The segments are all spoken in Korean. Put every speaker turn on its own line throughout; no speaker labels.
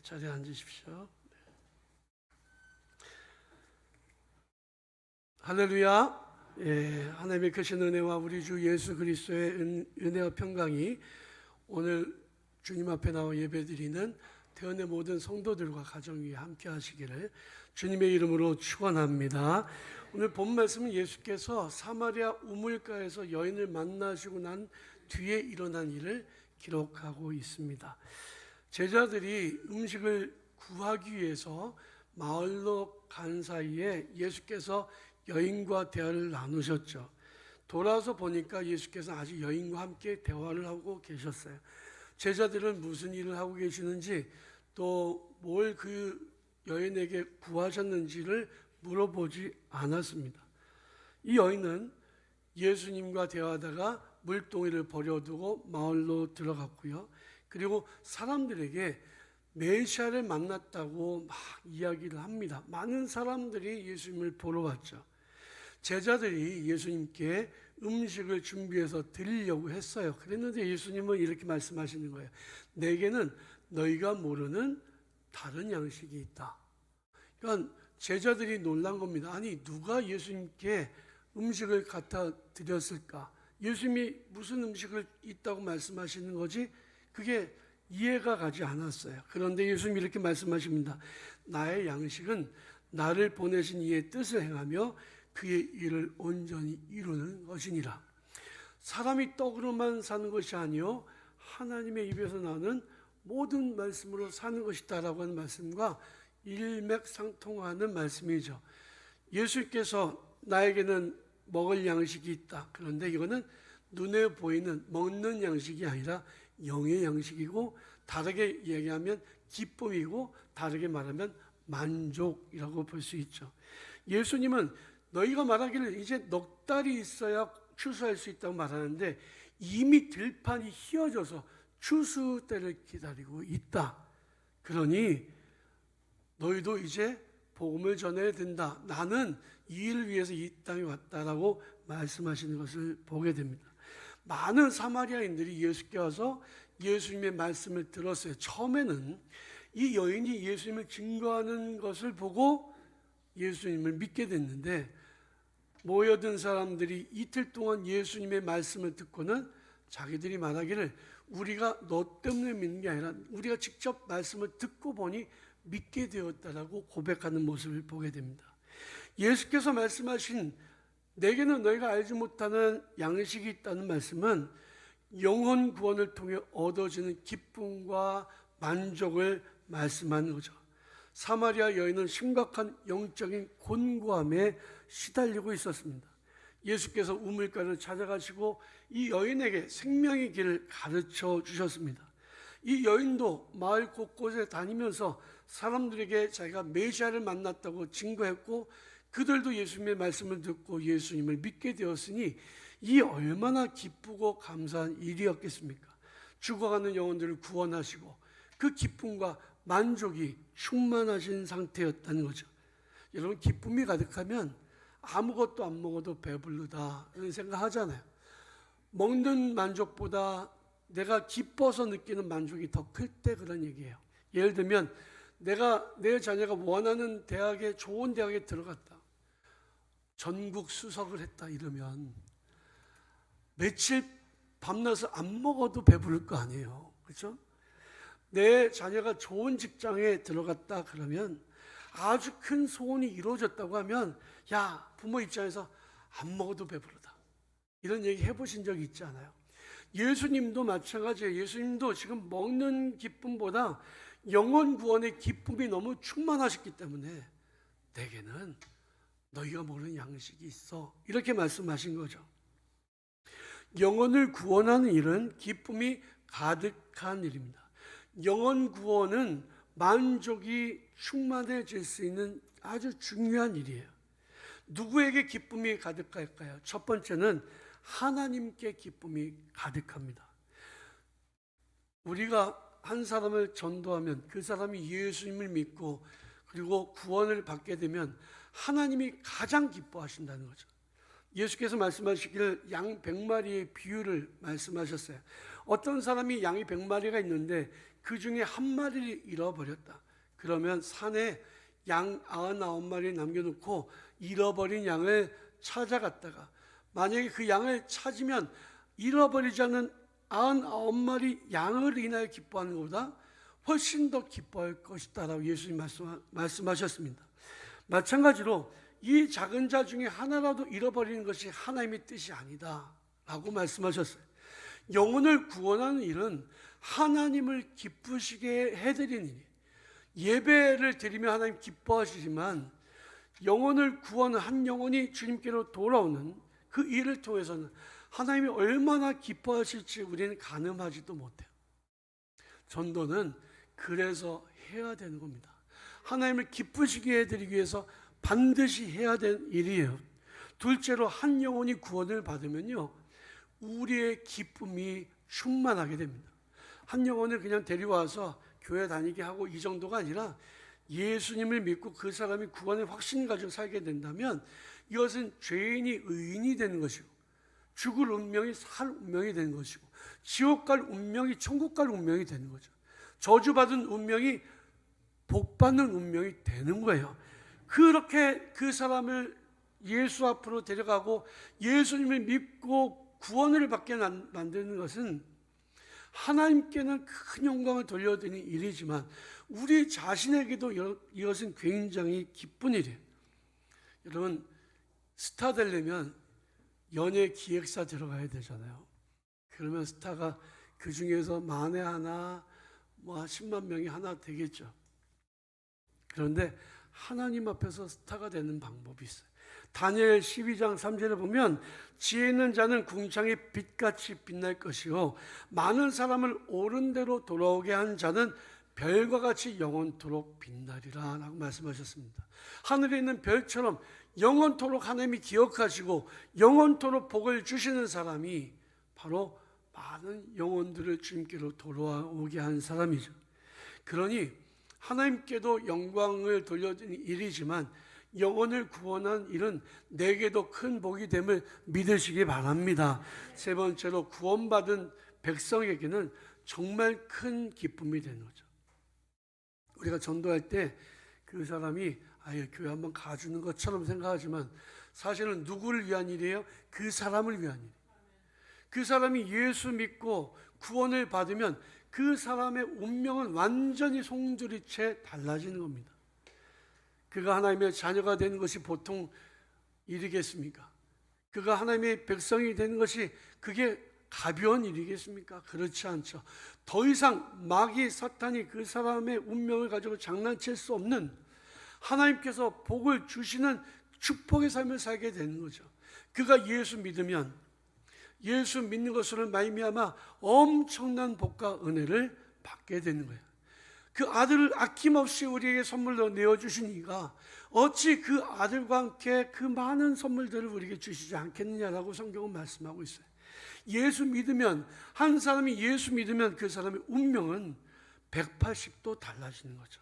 자리에 앉으십시오. 할렐루야. 하나님의 크신 은혜와 우리 주 예수 그리스도의 은혜와 평강이 오늘 주님 앞에 나와 예배드리는 태연의 모든 성도들과 가정 위에 함께 하시기를 주님의 이름으로 축원합니다. 오늘 본 말씀은 예수께서 사마리아 우물가에서 여인을 만나시고 난 뒤에 일어난 일을 기록하고 있습니다. 제자들이 음식을 구하기 위해서 마을로 간 사이에 예수께서 여인과 대화를 나누셨죠. 돌아서 보니까 예수께서 아직 여인과 함께 대화를 하고 계셨어요. 제자들은 무슨 일을 하고 계시는지 또 뭘 그 여인에게 구하셨는지를 물어보지 않았습니다. 이 여인은 예수님과 대화하다가 물동이를 버려두고 마을로 들어갔고요. 그리고 사람들에게 메시아를 만났다고 막 이야기를 합니다. 많은 사람들이 예수님을 보러 왔죠. 제자들이 예수님께 음식을 준비해서 드리려고 했어요. 그랬는데 예수님은 이렇게 말씀하시는 거예요. 내게는 너희가 모르는 다른 양식이 있다. 그러니까 제자들이 놀란 겁니다. 아니 누가 예수님께 음식을 갖다 드렸을까? 예수님이 무슨 음식을 있다고 말씀하시는 거지? 그게 이해가 가지 않았어요. 그런데 예수님이 이렇게 말씀하십니다. 나의 양식은 나를 보내신 이의 뜻을 행하며 그의 일을 온전히 이루는 것이니라. 사람이 떡으로만 사는 것이 아니요 하나님의 입에서 나는 모든 말씀으로 사는 것이다라고 하는 말씀과 일맥상통하는 말씀이죠. 예수께서 나에게는 먹을 양식이 있다. 그런데 이거는 눈에 보이는 먹는 양식이 아니라 영의 양식이고, 다르게 얘기하면 기쁨이고, 다르게 말하면 만족이라고 볼 수 있죠. 예수님은 너희가 말하기를 이제 넉 달이 있어야 추수할 수 있다고 말하는데 이미 들판이 휘어져서 추수 때를 기다리고 있다. 그러니 너희도 이제 복음을 전해야 된다. 나는 이 일을 위해서 이 땅에 왔다라고 말씀하시는 것을 보게 됩니다. 많은 사마리아인들이 예수께 와서 예수님의 말씀을 들었어요. 처음에는 이 여인이 예수님을 증거하는 것을 보고 예수님을 믿게 됐는데, 모여든 사람들이 이틀 동안 예수님의 말씀을 듣고는 자기들이 말하기를 우리가 너 때문에 믿는 게 아니라 우리가 직접 말씀을 듣고 보니 믿게 되었다라고 고백하는 모습을 보게 됩니다. 예수께서 말씀하신 내게는 너희가 알지 못하는 양식이 있다는 말씀은 영혼 구원을 통해 얻어지는 기쁨과 만족을 말씀하는 거죠. 사마리아 여인은 심각한 영적인 곤고함에 시달리고 있었습니다. 예수께서 우물가를 찾아가시고 이 여인에게 생명의 길을 가르쳐 주셨습니다. 이 여인도 마을 곳곳에 다니면서 사람들에게 자기가 메시아를 만났다고 증거했고, 그들도 예수님의 말씀을 듣고 예수님을 믿게 되었으니 이 얼마나 기쁘고 감사한 일이었겠습니까? 죽어가는 영혼들을 구원하시고 그 기쁨과 만족이 충만하신 상태였다는 거죠. 여러분, 기쁨이 가득하면 아무것도 안 먹어도 배부르다 이런 생각하잖아요. 먹는 만족보다 내가 기뻐서 느끼는 만족이 더 클 때 그런 얘기예요. 예를 들면 내 자녀가 원하는 대학에, 좋은 대학에 들어갔다, 전국 수석을 했다 이러면 며칠 밤낮을 안 먹어도 배부를 거 아니에요. 그렇죠? 내 자녀가 좋은 직장에 들어갔다 그러면, 아주 큰 소원이 이루어졌다고 하면 야, 부모 입장에서 안 먹어도 배부르다 이런 얘기 해보신 적이 있지 않아요? 예수님도 마찬가지예요. 예수님도 지금 먹는 기쁨보다 영혼 구원의 기쁨이 너무 충만하셨기 때문에 내게는 너희가 모르는 양식이 있어 이렇게 말씀하신 거죠. 영혼을 구원하는 일은 기쁨이 가득한 일입니다. 영혼 구원은 만족이 충만해질 수 있는 아주 중요한 일이에요. 누구에게 기쁨이 가득할까요? 첫 번째는 하나님께 기쁨이 가득합니다. 우리가 한 사람을 전도하면 그 사람이 예수님을 믿고 그리고 구원을 받게 되면 하나님이 가장 기뻐하신다는 거죠. 예수께서 말씀하시기를 양 100마리의 비유를 말씀하셨어요. 어떤 사람이 양이 100마리가 있는데 그 중에 한 마리를 잃어버렸다. 그러면 산에 양 99마리 남겨놓고 잃어버린 양을 찾아갔다가 만약에 그 양을 찾으면 잃어버리지 않은 99마리 양을 인하여 기뻐하는 것보다 훨씬 더 기뻐할 것이다 라고 예수님 말씀하셨습니다. 마찬가지로 이 작은 자 중에 하나라도 잃어버리는 것이 하나님의 뜻이 아니다 라고 말씀하셨어요. 영혼을 구원하는 일은 하나님을 기쁘시게 해드리는 일, 예배를 드리며 하나님 기뻐하시지만 영혼을 구하는 한 영혼이 주님께로 돌아오는 그 일을 통해서는 하나님이 얼마나 기뻐하실지 우리는 가늠하지도 못해요. 전도는 그래서 해야 되는 겁니다. 하나님을 기쁘시게 해드리기 위해서 반드시 해야 되는 일이에요. 둘째로 한 영혼이 구원을 받으면요, 우리의 기쁨이 충만하게 됩니다. 한 영혼을 그냥 데려와서 교회 다니게 하고 이 정도가 아니라 예수님을 믿고 그 사람이 구원의 확신 가지고 살게 된다면 이것은 죄인이 의인이 되는 것이고 죽을 운명이 살 운명이 되는 것이고 지옥 갈 운명이 천국 갈 운명이 되는 거죠. 저주받은 운명이 복받는 운명이 되는 거예요. 그렇게 그 사람을 예수 앞으로 데려가고 예수님을 믿고 구원을 받게 만드는 것은 하나님께는 큰 영광을 돌려드리는 일이지만 우리 자신에게도 이것은 굉장히 기쁜 일이에요. 여러분, 스타 되려면 연예 기획사 들어가야 되잖아요. 그러면 스타가 그 중에서 만에 하나, 10만 명이 하나 되겠죠. 그런데 하나님 앞에서 스타가 되는 방법이 있어요. 다니엘 12장 3절에 보면 지혜 있는 자는 궁창의 빛같이 빛날 것이요 많은 사람을 옳은 대로 돌아오게 한 자는 별과 같이 영원토록 빛나리라 라고 말씀하셨습니다. 하늘에 있는 별처럼 영원토록 하나님이 기억하시고 영원토록 복을 주시는 사람이 바로 많은 영혼들을 주님께로 돌아오게 한 사람이죠. 그러니 하나님께도 영광을 돌려드리는 일이지만 영혼을 구원한 일은 내게도 큰 복이 됨을 믿으시기 바랍니다. 세 번째로 구원받은 백성에게는 정말 큰 기쁨이 되는 거죠. 우리가 전도할 때 그 사람이 교회 한번 가주는 것처럼 생각하지만 사실은 누구를 위한 일이에요? 그 사람을 위한 일이에요. 그 사람이 예수 믿고 구원을 받으면 그 사람의 운명은 완전히 송두리째 달라지는 겁니다. 그가 하나님의 자녀가 되는 것이 보통 일이겠습니까? 그가 하나님의 백성이 되는 것이 그게 가벼운 일이겠습니까? 그렇지 않죠. 더 이상 마귀 사탄이 그 사람의 운명을 가지고 장난칠 수 없는 하나님께서 복을 주시는 축복의 삶을 살게 되는 거죠. 그가 예수 믿으면 예수 믿는 것으로 말미암아 엄청난 복과 은혜를 받게 되는 거예요. 그 아들을 아낌없이 우리에게 선물로 내어주신 이가 어찌 그 아들과 함께 그 많은 선물들을 우리에게 주시지 않겠느냐라고 성경은 말씀하고 있어요. 예수 믿으면, 한 사람이 예수 믿으면 그 사람의 운명은 180도 달라지는 거죠.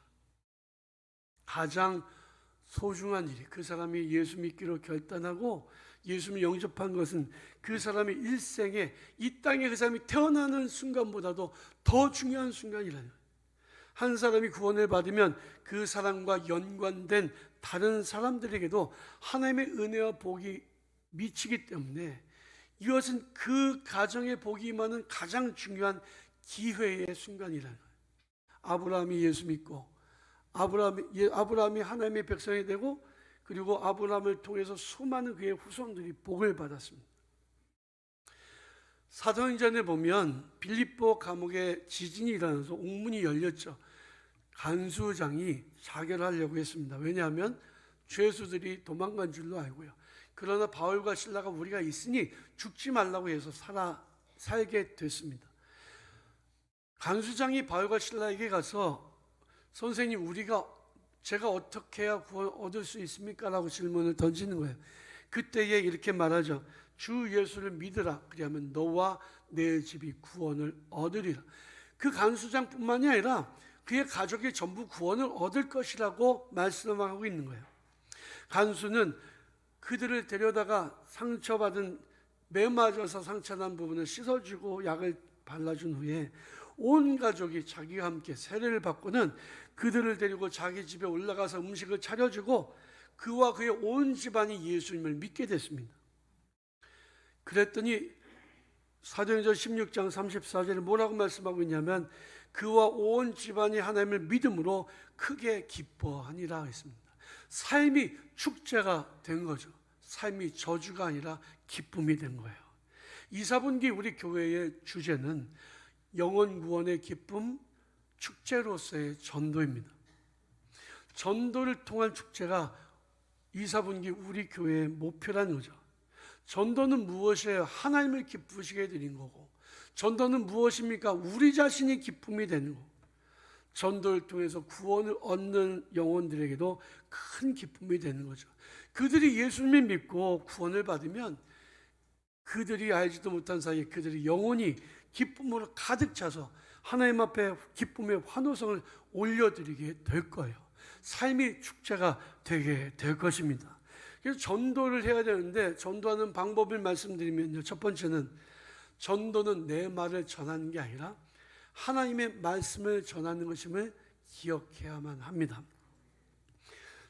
가장 소중한 일이 그 사람이 예수 믿기로 결단하고 예수님을 영접한 것은 그 사람의 일생에 이 땅에 그 사람이 태어나는 순간보다도 더 중요한 순간이라는 거예요. 한 사람이 구원을 받으면 그 사람과 연관된 다른 사람들에게도 하나님의 은혜와 복이 미치기 때문에 이것은 그 가정의 복이 임하는 가장 중요한 기회의 순간이라는 거예요. 아브라함이 예수 믿고 아브라함이 하나님의 백성이 되고 그리고 아브라함을 통해서 수많은 그의 후손들이 복을 받았습니다. 사도행전에 보면 빌립보 감옥에 지진이 일어나서 옥문이 열렸죠. 간수장이 자결하려고 했습니다. 왜냐하면 죄수들이 도망간 줄로 알고요. 그러나 바울과 실라가 우리가 있으니 죽지 말라고 해서 살게 됐습니다. 간수장이 바울과 실라에게 가서 선생님, 제가 어떻게 해야 구원 얻을 수 있습니까? 라고 질문을 던지는 거예요. 그때에 이렇게 말하죠. 주 예수를 믿으라. 그리하면 너와 내 집이 구원을 얻으리라. 그 간수장뿐만이 아니라 그의 가족이 전부 구원을 얻을 것이라고 말씀하고 있는 거예요. 간수는 그들을 데려다가 상처받은 매 맞아서 상처난 부분을 씻어주고 약을 발라준 후에 온 가족이 자기와 함께 세례를 받고는 그들을 데리고 자기 집에 올라가서 음식을 차려주고 그와 그의 온 집안이 예수님을 믿게 됐습니다. 그랬더니 사도행전 16장 34절에 뭐라고 말씀하고 있냐면 그와 온 집안이 하나님을 믿음으로 크게 기뻐하니라 했습니다. 삶이 축제가 된 거죠. 삶이 저주가 아니라 기쁨이 된 거예요. 이사분기 우리 교회의 주제는 영혼 구원의 기쁨, 축제로서의 전도입니다. 전도를 통한 축제가 이사분기 우리 교회의 목표라는 거죠. 전도는 무엇이에요? 하나님을 기쁘시게 해드린 거고, 전도는 무엇입니까? 우리 자신이 기쁨이 되는 거고, 전도를 통해서 구원을 얻는 영혼들에게도 큰 기쁨이 되는 거죠. 그들이 예수님을 믿고 구원을 받으면 그들이 알지도 못한 사이에 그들의 영혼이 기쁨으로 가득 차서 하나님 앞에 기쁨의 환호성을 올려드리게 될 거예요. 삶이 축제가 되게 될 것입니다. 그래서 전도를 해야 되는데 전도하는 방법을 말씀드리면요, 첫 번째는 전도는 내 말을 전하는 게 아니라 하나님의 말씀을 전하는 것임을 기억해야만 합니다.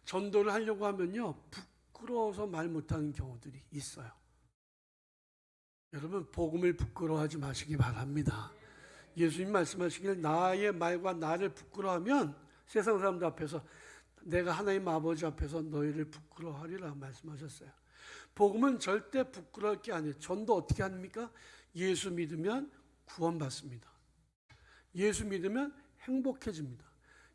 전도를 하려고 하면요, 부끄러워서 말 못하는 경우들이 있어요. 여러분, 복음을 부끄러워하지 마시기 바랍니다. 예수님 말씀하시길 나의 말과 나를 부끄러워하면 세상 사람들 앞에서 내가 하나님 아버지 앞에서 너희를 부끄러워하리라 말씀하셨어요. 복음은 절대 부끄러울 게 아니에요. 전도 어떻게 합니까? 예수 믿으면 구원받습니다. 예수 믿으면 행복해집니다.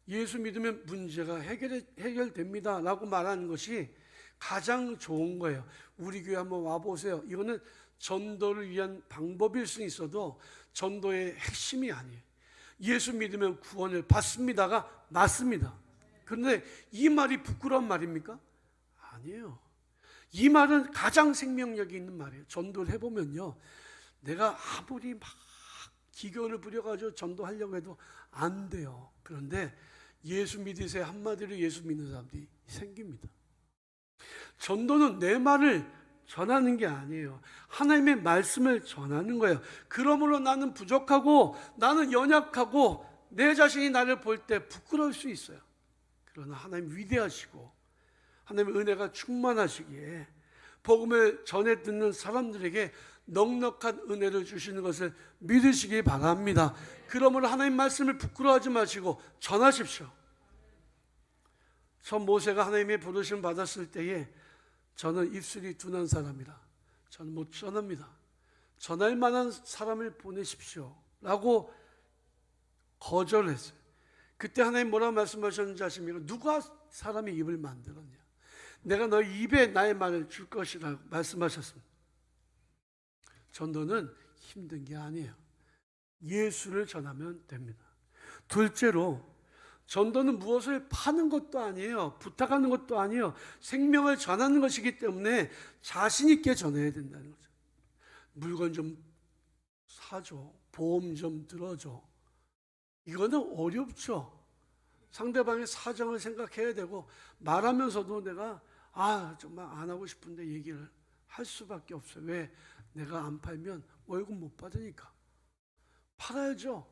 예수 믿으면 문제가 해결됩니다 라고 말하는 것이 가장 좋은 거예요. 우리 교회 한번 와보세요. 이거는 전도를 위한 방법일 수 있어도 전도의 핵심이 아니에요. 예수 믿으면 구원을 받습니다가 맞습니다. 그런데 이 말이 부끄러운 말입니까? 아니에요. 이 말은 가장 생명력이 있는 말이에요. 전도를 해보면요, 내가 아무리 막 기교를 부려가지고 전도하려고 해도 안 돼요. 그런데 예수 믿으세요 한마디로 예수 믿는 사람들이 생깁니다. 전도는 내 말을 전하는 게 아니에요. 하나님의 말씀을 전하는 거예요. 그러므로 나는 부족하고 나는 연약하고 내 자신이 나를 볼 때 부끄러울 수 있어요. 그러나 하나님 위대하시고 하나님의 은혜가 충만하시기에 복음을 전해 듣는 사람들에게 넉넉한 은혜를 주시는 것을 믿으시기 바랍니다. 그러므로 하나님 말씀을 부끄러워하지 마시고 전하십시오. 전 모세가 하나님의 부르심을 받았을 때에 저는 입술이 둔한 사람이라 저는 못 전합니다. 전할 만한 사람을 보내십시오 라고 거절했어요. 그때 하나님 뭐라고 말씀하셨는지 아십니까? 누가 사람의 입을 만들었냐? 내가 너희 입에 나의 말을 줄 것이라고 말씀하셨습니다. 전도는 힘든 게 아니에요. 예수를 전하면 됩니다. 둘째로 전도는 무엇을 파는 것도 아니에요. 부탁하는 것도 아니에요. 생명을 전하는 것이기 때문에 자신 있게 전해야 된다는 거죠. 물건 좀 사줘. 보험 좀 들어줘. 이거는 어렵죠. 상대방의 사정을 생각해야 되고 말하면서도 내가 정말 안 하고 싶은데 얘기를 할 수밖에 없어요. 왜? 내가 안 팔면 월급 못 받으니까. 팔아야죠.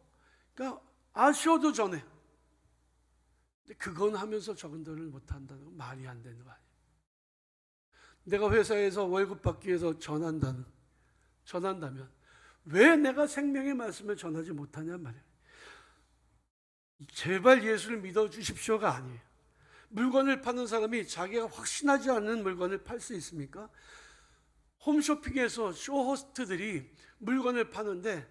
그러니까 아쉬워도 전해. 근데 그건 하면서 전도를 못 한다는 건 말이 안 되는 거 아니에요. 내가 회사에서 월급 받기 위해서 전한다면 왜 내가 생명의 말씀을 전하지 못하냐 말이에요. 제발 예수를 믿어주십시오가 아니에요. 물건을 파는 사람이 자기가 확신하지 않는 물건을 팔 수 있습니까? 홈쇼핑에서 쇼호스트들이 물건을 파는데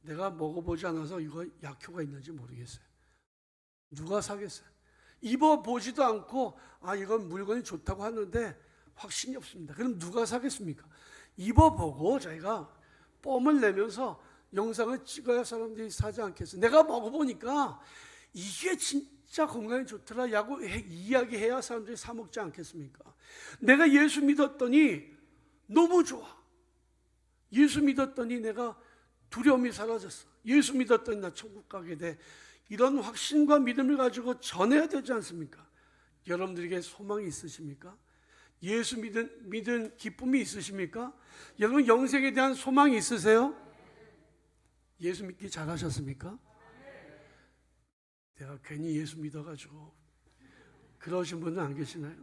내가 먹어보지 않아서 이거 약효가 있는지 모르겠어요. 누가 사겠어요? 입어보지도 않고 이건 물건이 좋다고 하는데 확신이 없습니다. 그럼 누가 사겠습니까? 입어보고 자기가 뽐을 내면서 영상을 찍어야 사람들이 사지 않겠어요. 내가 먹어보니까 이게 진짜 건강에 좋더라 라고 이야기해야 사람들이 사 먹지 않겠습니까? 내가 예수 믿었더니 너무 좋아. 예수 믿었더니 내가 두려움이 사라졌어. 예수 믿었더니 나 천국 가게 돼. 이런 확신과 믿음을 가지고 전해야 되지 않습니까? 여러분들에게 소망이 있으십니까? 예수 믿은 기쁨이 있으십니까? 여러분 영생에 대한 소망이 있으세요? 예수 믿기 잘하셨습니까? 내가 괜히 예수 믿어가지고 그러신 분은 안 계시나요?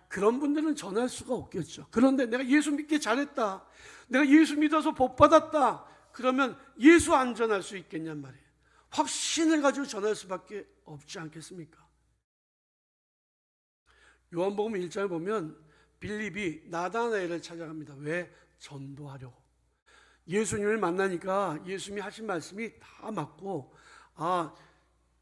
그런 분들은 전할 수가 없겠죠. 그런데 내가 예수 믿기 잘했다, 내가 예수 믿어서 복 받았다, 그러면 예수 안 전할 수 있겠냔 말이에요. 확신을 가지고 전할 수밖에 없지 않겠습니까? 요한복음 1장에 보면 빌립이 나다나엘을 찾아갑니다. 왜? 전도하려고. 예수님을 만나니까 예수님이 하신 말씀이 다 맞고,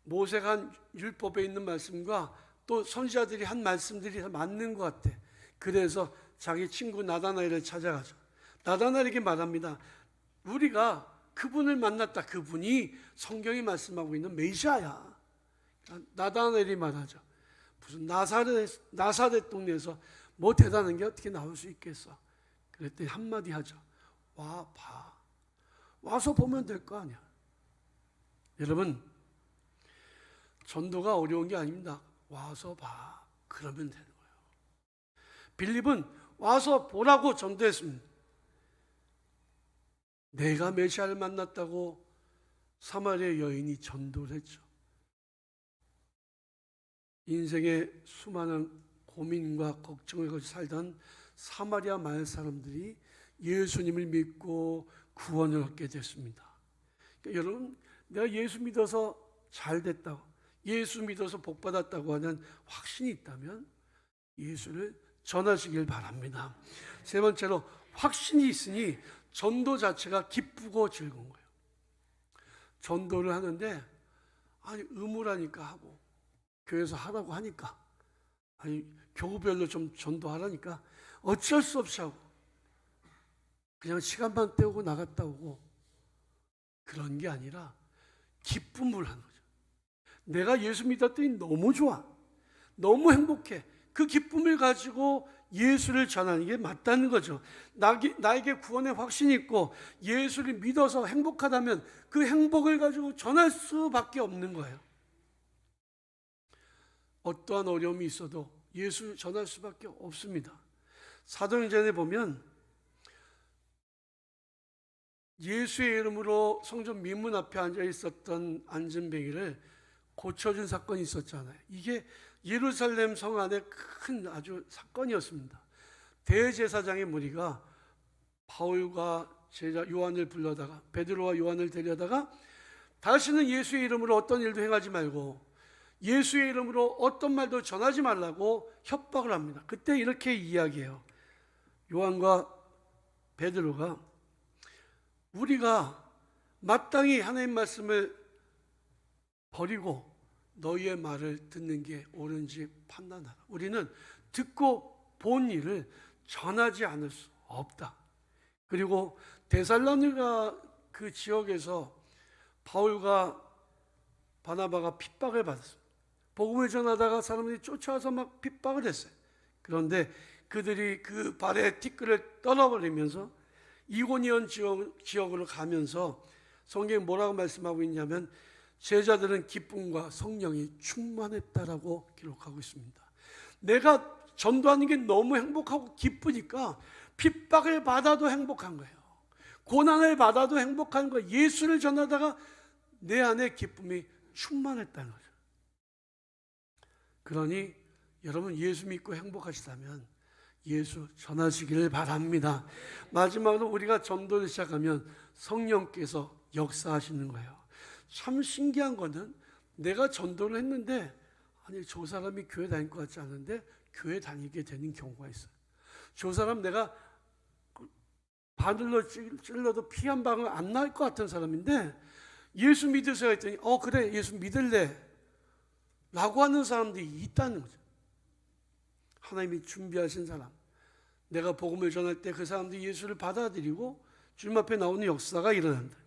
모세가 한 율법에 있는 말씀과 또 선지자들이 한 말씀들이 다 맞는 것 같아. 그래서 자기 친구 나다나엘을 찾아가죠. 나다나엘에게 말합니다. 우리가 그분을 만났다. 그분이 성경이 말씀하고 있는 메시아야. 나다나엘이 말하죠. 무슨 나사렛 동네에서 뭐 대단한 게 어떻게 나올 수 있겠어? 그랬더니 한마디 하죠. 와 봐. 와서 보면 될 거 아니야. 여러분, 전도가 어려운 게 아닙니다. 와서 봐. 그러면 되는 거예요. 빌립은 와서 보라고 전도했습니다. 내가 메시아를 만났다고 사마리아 여인이 전도를 했죠. 인생의 수많은 고민과 걱정을 가지고 살던 사마리아 마을 사람들이 예수님을 믿고 구원을 얻게 됐습니다. 그러니까 여러분, 내가 예수 믿어서 잘 됐다고, 예수 믿어서 복 받았다고 하는 확신이 있다면 예수를 전하시길 바랍니다. 세 번째로, 확신이 있으니 전도 자체가 기쁘고 즐거운 거예요. 전도를 하는데 의무라니까 하고, 교회에서 하라고 하니까, 교구별로 좀 전도하라니까 어쩔 수 없이 하고, 그냥 시간만 때우고 나갔다 오고, 그런 게 아니라 기쁨을 하는 거죠. 내가 예수 믿었더니 너무 좋아, 너무 행복해. 그 기쁨을 가지고 예수를 전하는 게 맞다는 거죠. 나에게 구원의 확신이 있고 예수를 믿어서 행복하다면 그 행복을 가지고 전할 수밖에 없는 거예요. 어떠한 어려움이 있어도 예수 전할 수밖에 없습니다. 사도행전에 보면 예수의 이름으로 성전 민문 앞에 앉아 있었던 안진뱅이를 고쳐준 사건이 있었잖아요. 이게 예루살렘 성 안에 큰 아주 사건이었습니다. 대제사장의 무리가 바울과 제자 요한을 불러다가, 베드로와 요한을 데려다가 다시는 예수의 이름으로 어떤 일도 행하지 말고 예수의 이름으로 어떤 말도 전하지 말라고 협박을 합니다. 그때 이렇게 이야기해요. 요한과 베드로가, 우리가 마땅히 하나님 말씀을 버리고 너희의 말을 듣는 게 옳은지 판단하라. 우리는 듣고 본 일을 전하지 않을 수 없다. 그리고 데살로니가 그 지역에서 바울과 바나바가 핍박을 받았습니다. 복음을 전하다가 사람들이 쫓아와서 막 핍박을 했어요. 그런데 그들이 그 발에 티끌을 떨어버리면서 이고니온 지역으로 가면서 성경이 뭐라고 말씀하고 있냐면, 제자들은 기쁨과 성령이 충만했다라고 기록하고 있습니다. 내가 전도하는 게 너무 행복하고 기쁘니까 핍박을 받아도 행복한 거예요. 고난을 받아도 행복한 거예요. 예수를 전하다가 내 안에 기쁨이 충만했다는 거죠. 그러니 여러분, 예수 믿고 행복하시다면 예수 전하시기를 바랍니다. 마지막으로 우리가 전도를 시작하면 성령께서 역사하시는 거예요. 참 신기한 거는, 내가 전도를 했는데 저 사람이 교회 다닐 것 같지 않은데 교회 다니게 되는 경우가 있어요. 저 사람 내가 바늘로 찔러도 피 한 방울 안 날 것 같은 사람인데 예수 믿으세요 했더니 그래, 예수 믿을래 라고 하는 사람들이 있다는 거죠. 하나님이 준비하신 사람, 내가 복음을 전할 때 그 사람들이 예수를 받아들이고 주님 앞에 나오는 역사가 일어난다.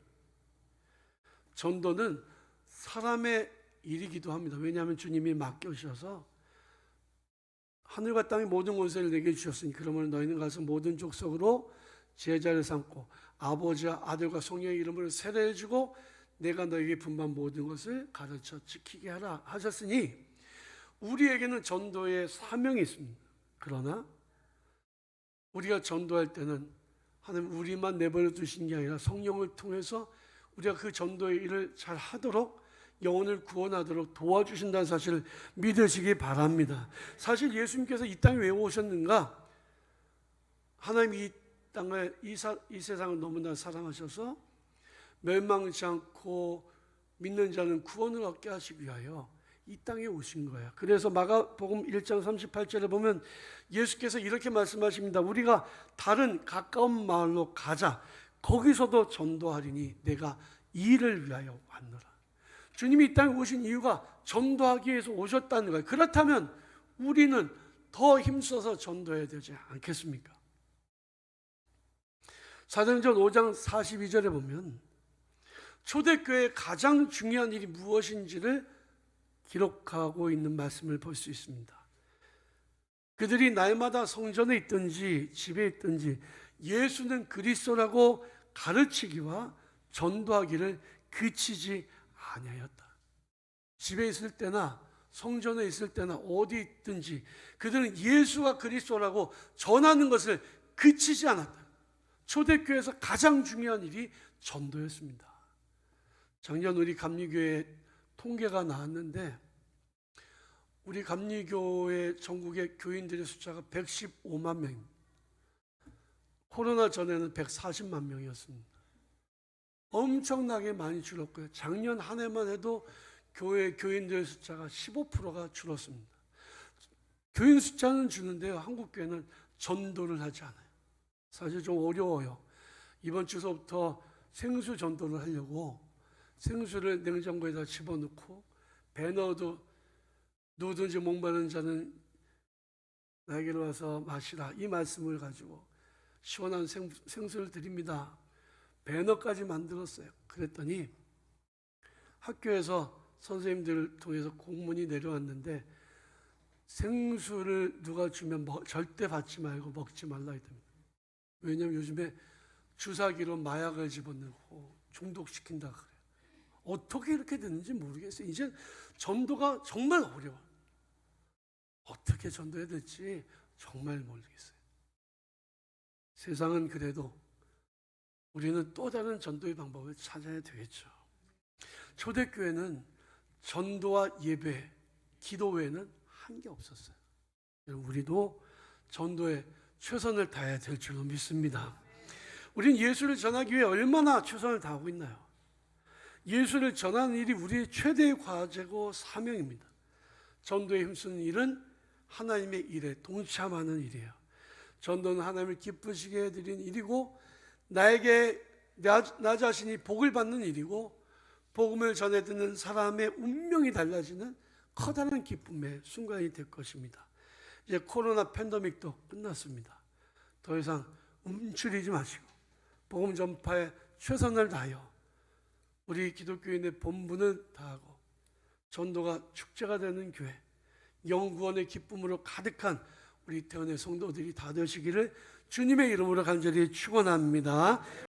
전도는 사람의 일이기도 합니다. 왜냐하면 주님이 맡겨주셔서 하늘과 땅의 모든 권세를 내게 주셨으니 그러므로 너희는 가서 모든 족속으로 제자를 삼고 아버지와 아들과 성령의 이름으로 세례해주고 내가 너에게 분반 모든 것을 가르쳐 지키게 하라 하셨으니, 우리에게는 전도의 사명이 있습니다. 그러나 우리가 전도할 때는 하나님 우리만 내버려 두신 게 아니라 성령을 통해서 우리가 그 전도의 일을 잘 하도록 영혼을 구원하도록 도와주신다는 사실을 믿으시기 바랍니다. 사실 예수님께서 이 땅에 왜 오셨는가? 하나님이 이 세상을 너무나 사랑하셔서 멸망치 않고 믿는 자는 구원을 얻게 하시기 위하여 이 땅에 오신 거예요. 그래서 마가복음 1장 38절에 보면 예수께서 이렇게 말씀하십니다. 우리가 다른 가까운 마을로 가자. 거기서도 전도하리니 내가 이 일을 위하여 왔노라. 주님이 이 땅에 오신 이유가 전도하기 위해서 오셨다는 거예요. 그렇다면 우리는 더 힘써서 전도해야 되지 않겠습니까? 사도행전 5장 42절에 보면 초대교회의 가장 중요한 일이 무엇인지를 기록하고 있는 말씀을 볼 수 있습니다. 그들이 날마다 성전에 있든지 집에 있든지 예수는 그리스도라고 가르치기와 전도하기를 그치지 아니하였다. 집에 있을 때나 성전에 있을 때나 어디 있든지 그들은 예수가 그리스도라고 전하는 것을 그치지 않았다. 초대교회에서 가장 중요한 일이 전도였습니다. 작년 우리 감리교회 통계가 나왔는데 우리 감리교회 전국의 교인들의 숫자가 115만 명, 코로나 전에는 140만 명이었습니다. 엄청나게 많이 줄었고요. 작년 한 해만 해도 교회 교인들의 숫자가 15%가 줄었습니다. 교인 숫자는 주는데요, 한국 교회는 전도를 하지 않아요. 사실 좀 어려워요. 이번 주서부터 생수 전도를 하려고 생수를 냉장고에다 집어넣고 배너도 누구든지 목마른 자는 나에게로 와서 마시라, 이 말씀을 가지고 시원한 생수를 드립니다. 배너까지 만들었어요. 그랬더니 학교에서 선생님들을 통해서 공문이 내려왔는데 생수를 누가 주면 절대 받지 말고 먹지 말라 했답니다. 왜냐하면 요즘에 주사기로 마약을 집어넣고 중독시킨다 그래요. 어떻게 이렇게 됐는지 모르겠어요. 이제 전도가 정말 어려워요. 어떻게 전도해야 될지 정말 모르겠어요. 세상은 그래도 우리는 또 다른 전도의 방법을 찾아야 되겠죠. 초대교회는 전도와 예배, 기도 외에는 한 게 없었어요. 우리도 전도에 최선을 다해야 될 줄로 믿습니다. 우린 예수를 전하기 위해 얼마나 최선을 다하고 있나요? 예수를 전하는 일이 우리의 최대의 과제고 사명입니다. 전도에 힘쓰는 일은 하나님의 일에 동참하는 일이에요. 전도는 하나님을 기쁘시게 해드리는 일이고 나에게 나 자신이 복을 받는 일이고 복음을 전해 듣는 사람의 운명이 달라지는 커다란 기쁨의 순간이 될 것입니다. 이제 코로나 팬데믹도 끝났습니다. 더 이상 움츠리지 마시고 복음 전파에 최선을 다하여 우리 기독교인의 본분을 다하고 전도가 축제가 되는 교회, 영구원의 기쁨으로 가득한 우리 태원의 성도들이 다 되시기를 주님의 이름으로 간절히 축원합니다.